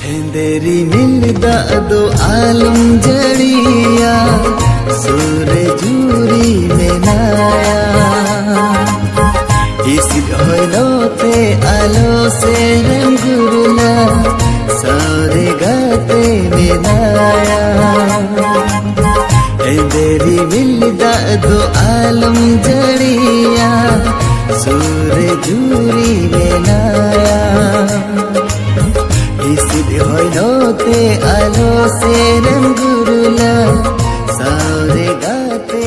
हेंदेरी मिलदा दो आलम जड़िया सूरे जूरी में नाया इसी होते आलो से रंगुरला सारे गाते में नाया हेंदेरी मिलदा दो आलम जड़िया सूरे जूरी में नाया होते आलो से रंगुरला सारे गाते